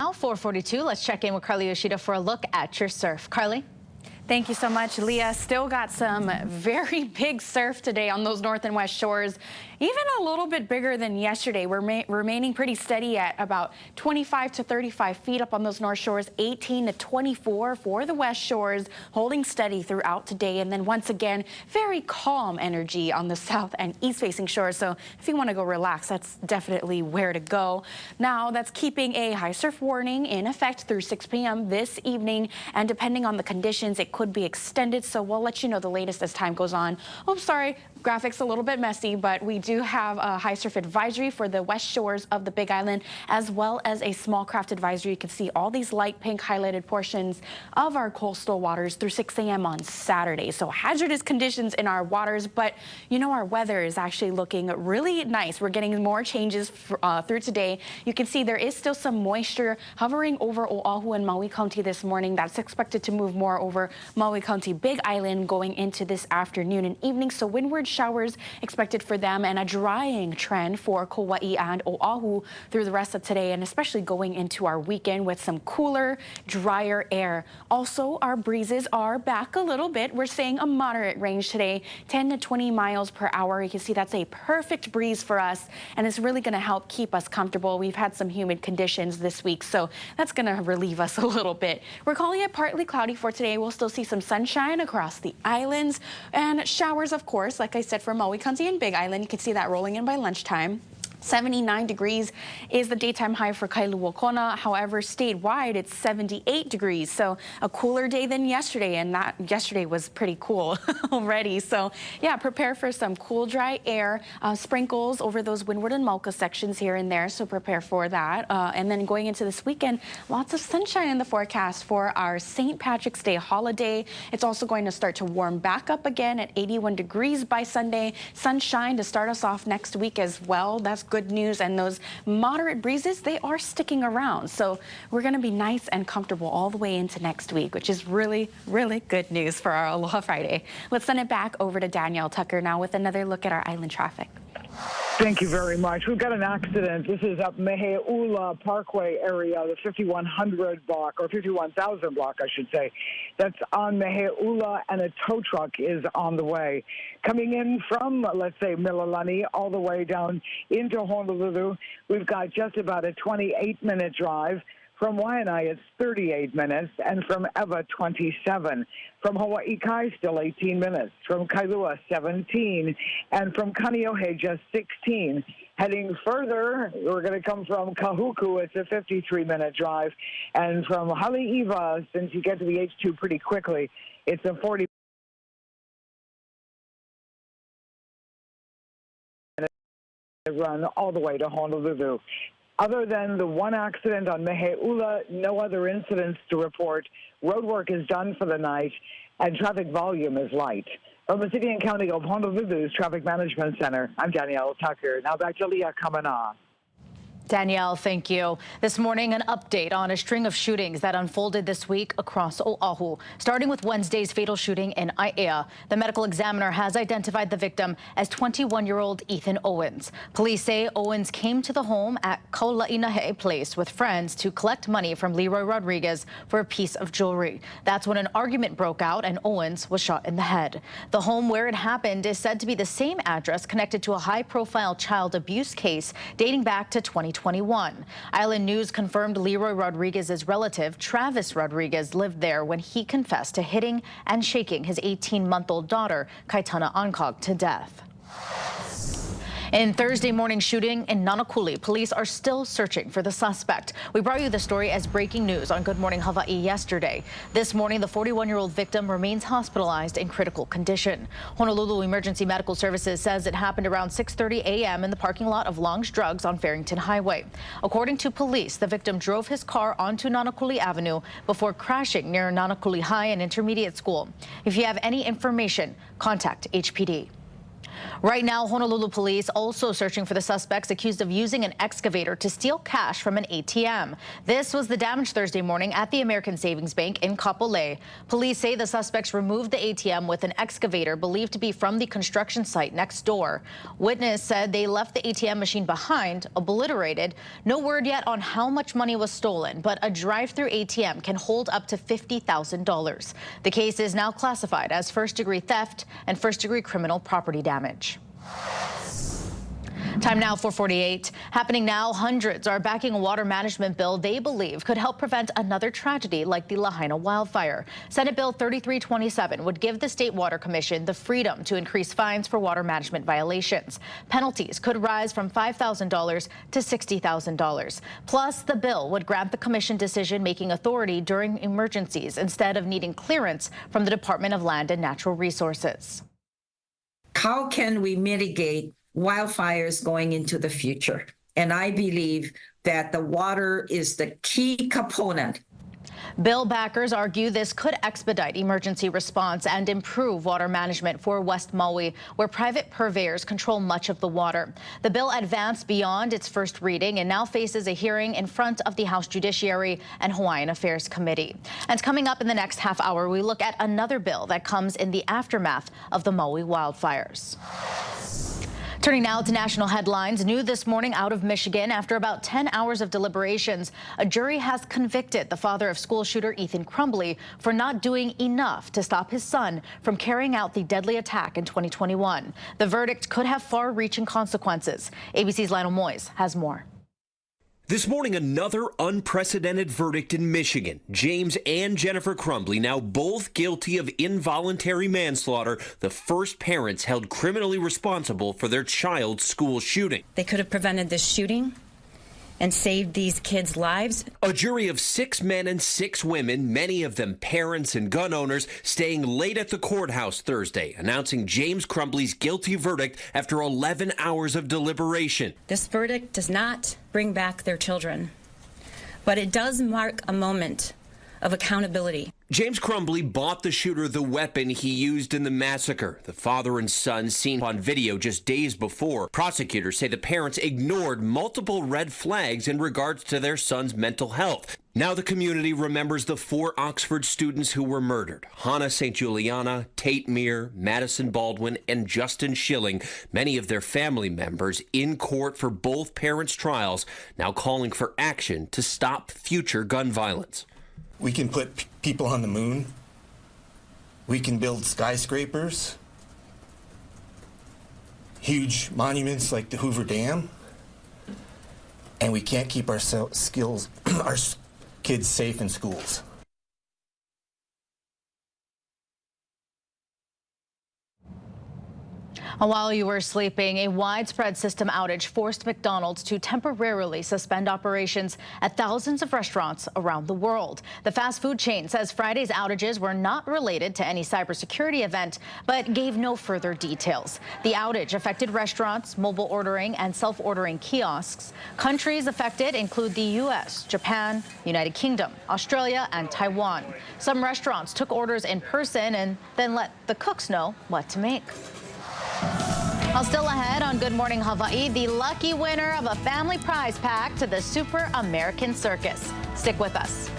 Now 4:42, let's check in with Carly Yoshida for a look at your surf. Carly? Thank you so much, Leah. Still got some very big surf today on those north and west shores. Even a little bit bigger than yesterday. We're remaining pretty steady at about 25 to 35 feet up on those north shores, 18 to 24 for the west shores, holding steady throughout today. And then once again, very calm energy on the south and east facing shores. So if you want to go relax, that's definitely where to go. Now that's keeping a high surf warning in effect through 6 p.m. this evening. And depending on the conditions, it could be extended. So we'll let you know the latest as time goes on. Oh, sorry. Graphics a little bit messy, but we do have a high surf advisory for the west shores of the Big Island, as well as a small craft advisory. You can see all these light pink highlighted portions of our coastal waters through 6 a.m. on Saturday. So hazardous conditions in our waters, but you know, our weather is actually looking really nice. We're getting more changes through today. You can see there is still some moisture hovering over Oahu and Maui County this morning. That's expected to move more over Maui County, Big Island going into this afternoon and evening. So windward showers expected for them, and a drying trend for Kauai and Oahu through the rest of today, and especially going into our weekend with some cooler, drier air. Also, our breezes are back a little bit. We're seeing a moderate range today, 10 to 20 miles per hour. You can see that's a perfect breeze for us, and it's really going to help keep us comfortable. We've had some humid conditions this week, so that's going to relieve us a little bit. We're calling it partly cloudy for today. We'll still see some sunshine across the islands and showers, of course, like I said, for Maui County and Big Island. You can see that rolling in by lunchtime. 79 degrees is the daytime high for Kailua Kona. However, statewide, it's 78 degrees. So a cooler day than yesterday, and that yesterday was pretty cool already. So yeah, prepare for some cool, dry air, sprinkles over those windward and Mauka sections here and there. So prepare for that. And then going into this weekend, lots of sunshine in the forecast for our St. Patrick's Day holiday. It's also going to start to warm back up again at 81 degrees by Sunday. Sunshine to start us off next week as well. That's good news, and those moderate breezes, they are sticking around. So we're going to be nice and comfortable all the way into next week, which is really, really good news for our Aloha Friday. Let's send it back over to Danielle Tucker now with another look at our island traffic. Thank you very much. We've got an accident. This is up Meheula Parkway area, the 5100 block, or 51,000 block, I should say. That's on Meheula, and a tow truck is on the way. Coming in from, let's say, Mililani, all the way down into Honolulu, we've got just about a 28-minute drive. From Waianae, it's 38 minutes, and from Ewa, 27. From Hawaii Kai, still 18 minutes. From Kailua, 17. And from Kaneohe, just 16. Heading further, we're going to come from Kahuku. It's a 53-minute drive. And from Haleiwa, since you get to the H2 pretty quickly, it's a 40 run all the way to Honolulu. Other than the one accident on Meheula, no other incidents to report. Roadwork is done for the night, and traffic volume is light. From the City and County of Honolulu's Traffic Management Center, I'm Danielle Tucker. Now back to Leah Kamana. Danielle, thank you. This morning, an update on a string of shootings that unfolded this week across Oahu. Starting with Wednesday's fatal shooting in Aiea, the medical examiner has identified the victim as 21-year-old Ethan Owens. Police say Owens came to the home at Kaula'inahe'e Place with friends to collect money from Leroy Rodriguez for a piece of jewelry. That's when an argument broke out and Owens was shot in the head. The home where it happened is said to be the same address connected to a high-profile child abuse case dating back to 2021. Island News confirmed Leroy Rodriguez's relative, Travis Rodriguez, lived there when he confessed to hitting and shaking his 18-month-old daughter, Kaitana Ankog, to death. In Thursday morning shooting in Nanakuli, police are still searching for the suspect. We brought you the story as breaking news on Good Morning Hawaii yesterday. This morning, the 41-year-old victim remains hospitalized in critical condition. Honolulu Emergency Medical Services says it happened around 6:30 a.m. in the parking lot of Long's Drugs on Farrington Highway. According to police, the victim drove his car onto Nanakuli Avenue before crashing near Nanakuli High and Intermediate School. If you have any information, contact HPD. Right now, Honolulu police also searching for the suspects accused of using an excavator to steal cash from an ATM. This was the damage Thursday morning at the American Savings Bank in Kapolei. Police say the suspects removed the ATM with an excavator believed to be from the construction site next door. Witness said they left the ATM machine behind, obliterated. No word yet on how much money was stolen, but a drive-through ATM can hold up to $50,000. The case is now classified as first-degree theft and first-degree criminal property damage. Time now for 48. Happening now, hundreds are backing a water management bill they believe could help prevent another tragedy like the Lahaina wildfire. Senate Bill 3327 would give the State Water Commission the freedom to increase fines for water management violations. Penalties could rise from $5,000 to $60,000. Plus, the bill would grant the commission decision-making authority during emergencies instead of needing clearance from the Department of Land and Natural Resources. How can we mitigate wildfires going into the future? And I believe that the water is the key component. Bill backers argue this could expedite emergency response and improve water management for West Maui, where private purveyors control much of the water. The bill advanced beyond its first reading and now faces a hearing in front of the House Judiciary and Hawaiian Affairs Committee. And coming up in the next half hour, we look at another bill that comes in the aftermath of the Maui wildfires. Turning now to national headlines. New this morning out of Michigan. After about 10 hours of deliberations, a jury has convicted the father of school shooter Ethan Crumbley for not doing enough to stop his son from carrying out the deadly attack in 2021. The verdict could have far-reaching consequences. ABC's Lionel Moyes has more. This morning, another unprecedented verdict in Michigan. James and Jennifer Crumbley, now both guilty of involuntary manslaughter, the first parents held criminally responsible for their child's school shooting. They could have prevented this shooting and saved these kids' lives. A jury of 6 men and 6 women, many of them parents and gun owners, staying late at the courthouse Thursday, announcing James Crumbley's guilty verdict after 11 hours of deliberation. This verdict does not bring back their children, but it does mark a moment of accountability. James Crumbley bought the shooter the weapon he used in the massacre. The father and son seen on video just days before. Prosecutors say the parents ignored multiple red flags in regards to their son's mental health. Now the community remembers the 4 Oxford students who were murdered. Hannah St. Juliana, Tate Meir, Madison Baldwin, and Justin Schilling, many of their family members in court for both parents' trials, now calling for action to stop future gun violence. We can put people on the moon. We can build skyscrapers, huge monuments like the Hoover Dam, and we can't keep our kids safe in schools. While you were sleeping, a widespread system outage forced McDonald's to temporarily suspend operations at thousands of restaurants around the world. The fast food chain says Friday's outages were not related to any cybersecurity event, but gave no further details. The outage affected restaurants, mobile ordering, and self-ordering kiosks. Countries affected include the U.S., Japan, United Kingdom, Australia, and Taiwan. Some restaurants took orders in person and then let the cooks know what to make. Well, still ahead on Good Morning Hawaii, the lucky winner of a family prize pack to the Super American Circus. Stick with us.